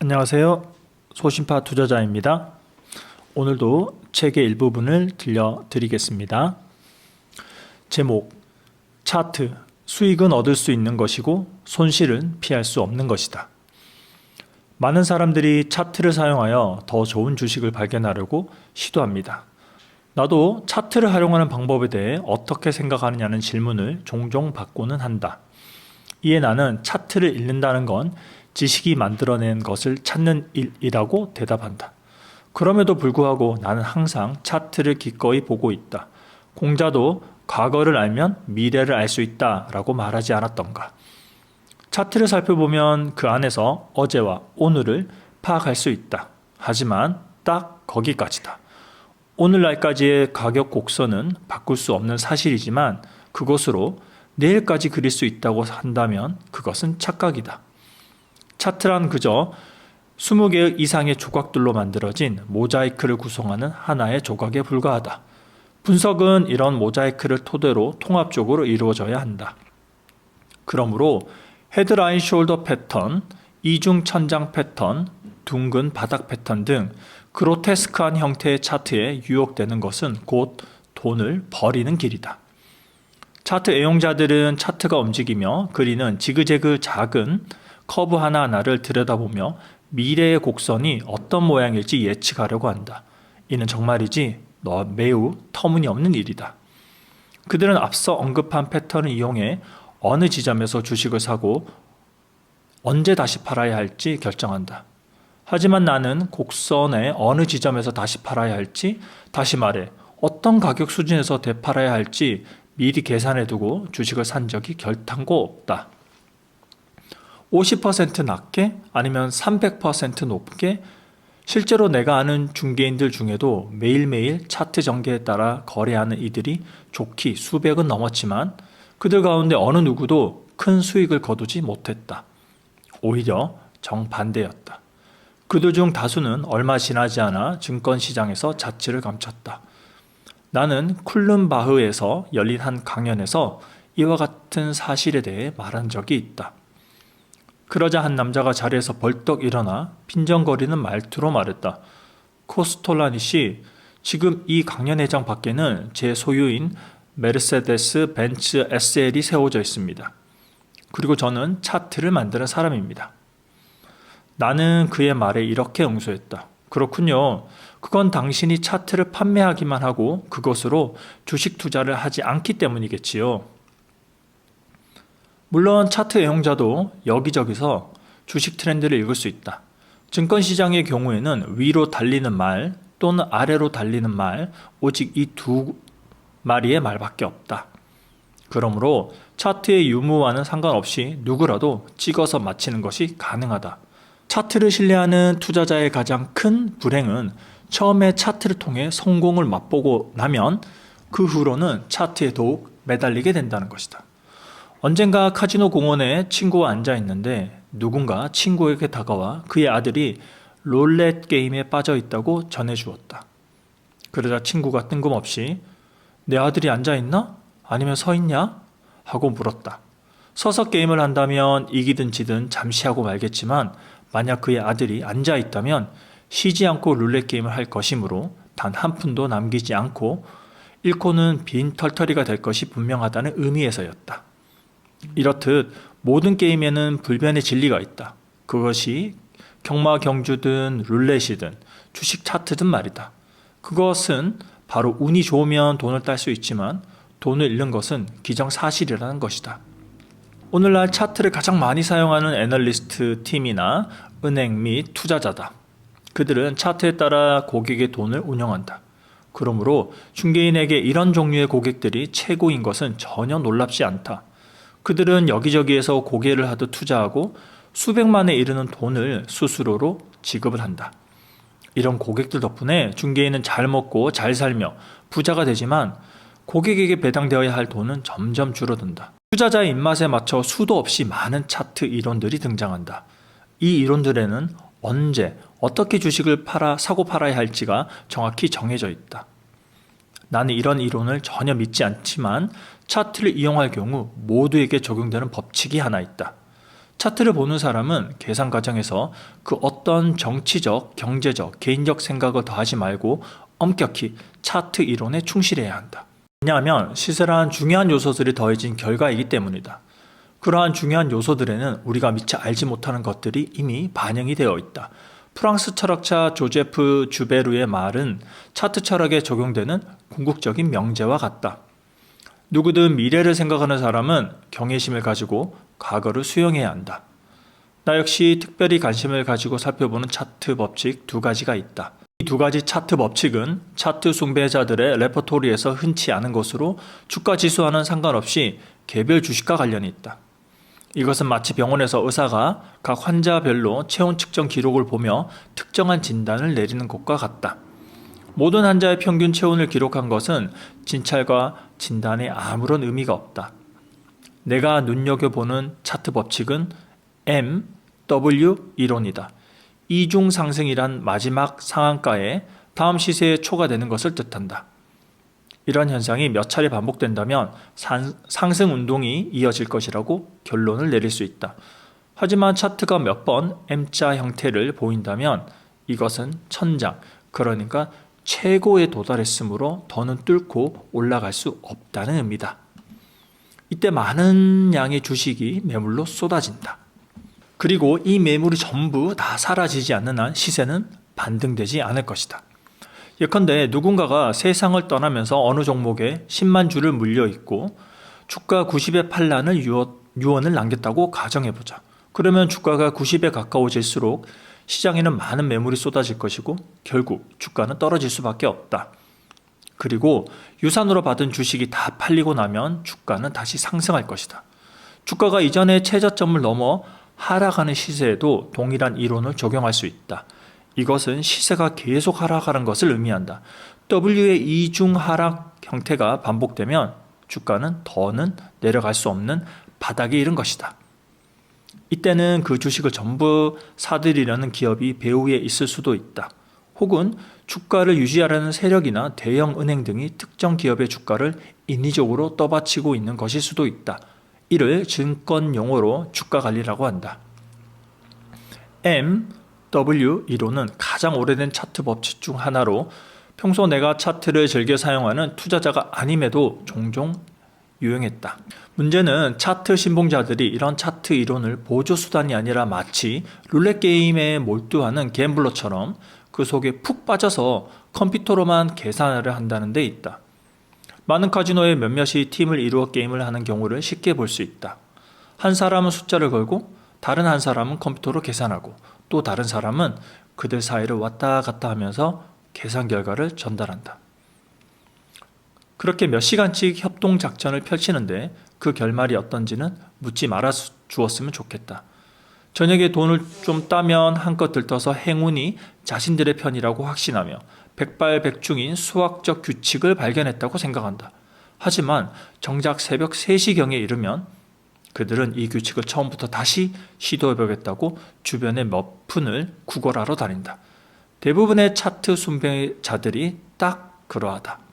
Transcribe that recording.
안녕하세요. 소심파 투자자입니다. 오늘도 책의 일부분을 들려드리겠습니다. 제목, 차트, 수익은 얻을 수 있는 것이고 손실은 피할 수 없는 것이다. 많은 사람들이 차트를 사용하여 더 좋은 주식을 발견하려고 시도합니다. 나도 차트를 활용하는 방법에 대해 어떻게 생각하느냐는 질문을 종종 받고는 한다. 이에 나는 차트를 읽는다는 건 지식이 만들어낸 것을 찾는 일이라고 대답한다. 그럼에도 불구하고 나는 항상 차트를 기꺼이 보고 있다. 공자도 과거를 알면 미래를 알 수 있다 라고 말하지 않았던가. 차트를 살펴보면 그 안에서 어제와 오늘을 파악할 수 있다. 하지만 딱 거기까지다. 오늘날까지의 가격 곡선은 바꿀 수 없는 사실이지만 그것으로 내일까지 그릴 수 있다고 한다면 그것은 착각이다. 차트란 그저 20개 이상의 조각들로 만들어진 모자이크를 구성하는 하나의 조각에 불과하다. 분석은 이런 모자이크를 토대로 통합적으로 이루어져야 한다. 그러므로 헤드라인 숄더 패턴, 이중 천장 패턴, 둥근 바닥 패턴 등 그로테스크한 형태의 차트에 유혹되는 것은 곧 돈을 버리는 길이다. 차트 애용자들은 차트가 움직이며 그리는 지그재그 작은 커브 하나하나를 들여다보며 미래의 곡선이 어떤 모양일지 예측하려고 한다. 이는 정말이지 매우 터무니없는 일이다. 그들은 앞서 언급한 패턴을 이용해 어느 지점에서 주식을 사고 언제 다시 팔아야 할지 결정한다. 하지만 나는 곡선의 어느 지점에서 다시 팔아야 할지, 다시 말해 어떤 가격 수준에서 되팔아야 할지 미리 계산해두고 주식을 산 적이 결탄코 없다. 50% 낮게 아니면 300% 높게 실제로 내가 아는 중개인들 중에도 매일매일 차트 전개에 따라 거래하는 이들이 좋기 수백은 넘었지만 그들 가운데 어느 누구도 큰 수익을 거두지 못했다. 오히려 정반대였다. 그들 중 다수는 얼마 지나지 않아 증권시장에서 자취를 감췄다. 나는 쿨른바흐에서 열린 한 강연에서 이와 같은 사실에 대해 말한 적이 있다. 그러자 한 남자가 자리에서 벌떡 일어나 빈정거리는 말투로 말했다. 코스톨라니 씨, 지금 이 강연회장 밖에는 제 소유인 메르세데스 벤츠 SL이 세워져 있습니다. 그리고 저는 차트를 만드는 사람입니다. 나는 그의 말에 이렇게 응수했다. 그렇군요. 그건 당신이 차트를 판매하기만 하고 그것으로 주식 투자를 하지 않기 때문이겠지요. 물론 차트 애용자도 여기저기서 주식 트렌드를 읽을 수 있다. 증권시장의 경우에는 위로 달리는 말 또는 아래로 달리는 말, 오직 이 두 마리의 말밖에 없다. 그러므로 차트의 유무와는 상관없이 누구라도 찍어서 맞히는 것이 가능하다. 차트를 신뢰하는 투자자의 가장 큰 불행은 처음에 차트를 통해 성공을 맛보고 나면 그 후로는 차트에 더욱 매달리게 된다는 것이다. 언젠가 카지노 공원에 친구와 앉아 있는데 누군가 친구에게 다가와 그의 아들이 롤렛 게임에 빠져 있다고 전해주었다. 그러자 친구가 뜬금없이 내 아들이 앉아 있나? 아니면 서 있냐? 하고 물었다. 서서 게임을 한다면 이기든 지든 잠시 하고 말겠지만 만약 그의 아들이 앉아 있다면 쉬지 않고 룰렛 게임을 할 것이므로 단 한 푼도 남기지 않고 잃고는 빈 털터리가 될 것이 분명하다는 의미에서였다. 이렇듯 모든 게임에는 불변의 진리가 있다. 그것이 경마경주든 룰렛이든 주식 차트든 말이다. 그것은 바로 운이 좋으면 돈을 딸 수 있지만 돈을 잃는 것은 기정사실이라는 것이다. 오늘날 차트를 가장 많이 사용하는 애널리스트 팀이나 은행 및 투자자다. 그들은 차트에 따라 고객의 돈을 운영한다. 그러므로 중개인에게 이런 종류의 고객들이 최고인 것은 전혀 놀랍지 않다. 그들은 여기저기에서 고개를 하듯 투자하고 수백만에 이르는 돈을 수수료로 지급을 한다. 이런 고객들 덕분에 중개인은 잘 먹고 잘 살며 부자가 되지만 고객에게 배당되어야 할 돈은 점점 줄어든다. 투자자의 입맛에 맞춰 수도 없이 많은 차트 이론들이 등장한다. 이 이론들에는 언제 어떻게 주식을 사고 팔아야 할지가 정확히 정해져 있다. 나는 이런 이론을 전혀 믿지 않지만 차트를 이용할 경우 모두에게 적용되는 법칙이 하나 있다. 차트를 보는 사람은 계산 과정에서 그 어떤 정치적, 경제적, 개인적 생각을 더하지 말고 엄격히 차트 이론에 충실해야 한다. 왜냐하면 시세란 중요한 요소들이 더해진 결과이기 때문이다. 그러한 중요한 요소들에는 우리가 미처 알지 못하는 것들이 이미 반영이 되어 있다. 프랑스 철학자 조제프 주베르의 말은 차트 철학에 적용되는 궁극적인 명제와 같다. 누구든 미래를 생각하는 사람은 경외심을 가지고 과거를 수용해야 한다. 나 역시 특별히 관심을 가지고 살펴보는 차트 법칙 2가지가 있다. 이 2가지 차트 법칙은 차트 숭배자들의 레퍼토리에서 흔치 않은 것으로 주가 지수와는 상관없이 개별 주식과 관련이 있다. 이것은 마치 병원에서 의사가 각 환자별로 체온 측정 기록을 보며 특정한 진단을 내리는 것과 같다. 모든 환자의 평균 체온을 기록한 것은 진찰과 진단에 아무런 의미가 없다. 내가 눈여겨보는 차트 법칙은 M, W 이론이다. 이중 상승이란 마지막 상한가에 다음 시세에 초과되는 것을 뜻한다. 이런 현상이 몇 차례 반복된다면 상승 운동이 이어질 것이라고 결론을 내릴 수 있다. 하지만 차트가 몇 번 M자 형태를 보인다면 이것은 천장, 그러니까 최고에 도달했으므로 더는 뚫고 올라갈 수 없다는 의미다. 이때 많은 양의 주식이 매물로 쏟아진다. 그리고 이 매물이 전부 다 사라지지 않는 한 시세는 반등되지 않을 것이다. 예컨대 누군가가 세상을 떠나면서 어느 종목에 10만 주를 물려있고 주가 90에 팔라는 유언을 남겼다고 가정해보자. 그러면 주가가 90에 가까워질수록 시장에는 많은 매물이 쏟아질 것이고 결국 주가는 떨어질 수밖에 없다. 그리고 유산으로 받은 주식이 다 팔리고 나면 주가는 다시 상승할 것이다. 주가가 이전의 최저점을 넘어 하락하는 시세에도 동일한 이론을 적용할 수 있다. 이것은 시세가 계속 하락하는 것을 의미한다. W의 이중 하락 형태가 반복되면 주가는 더는 내려갈 수 없는 바닥에 이른 것이다. 이때는 그 주식을 전부 사들이려는 기업이 배후에 있을 수도 있다. 혹은 주가를 유지하려는 세력이나 대형 은행 등이 특정 기업의 주가를 인위적으로 떠받치고 있는 것일 수도 있다. 이를 증권 용어로 주가 관리라고 한다. M, W 이론은 가장 오래된 차트 법칙 중 하나로 평소 내가 차트를 즐겨 사용하는 투자자가 아님에도 종종 유행했다. 문제는 차트 신봉자들이 이런 차트 이론을 보조수단이 아니라 마치 룰렛 게임에 몰두하는 갬블러처럼 그 속에 푹 빠져서 컴퓨터로만 계산을 한다는 데 있다. 많은 카지노의 몇몇이 팀을 이루어 게임을 하는 경우를 쉽게 볼 수 있다. 한 사람은 숫자를 걸고 다른 한 사람은 컴퓨터로 계산하고 또 다른 사람은 그들 사이를 왔다 갔다 하면서 계산 결과를 전달한다. 그렇게 몇 시간씩 협동작전을 펼치는데 그 결말이 어떤지는 묻지 말아 주었으면 좋겠다. 저녁에 돈을 좀 따면 한껏 들떠서 행운이 자신들의 편이라고 확신하며 백발백중인 수학적 규칙을 발견했다고 생각한다. 하지만 정작 새벽 3시경에 이르면 그들은 이 규칙을 처음부터 다시 시도해보겠다고 주변의 몇 푼을 구걸하러 다닌다. 대부분의 차트 숭배자들이 딱 그러하다.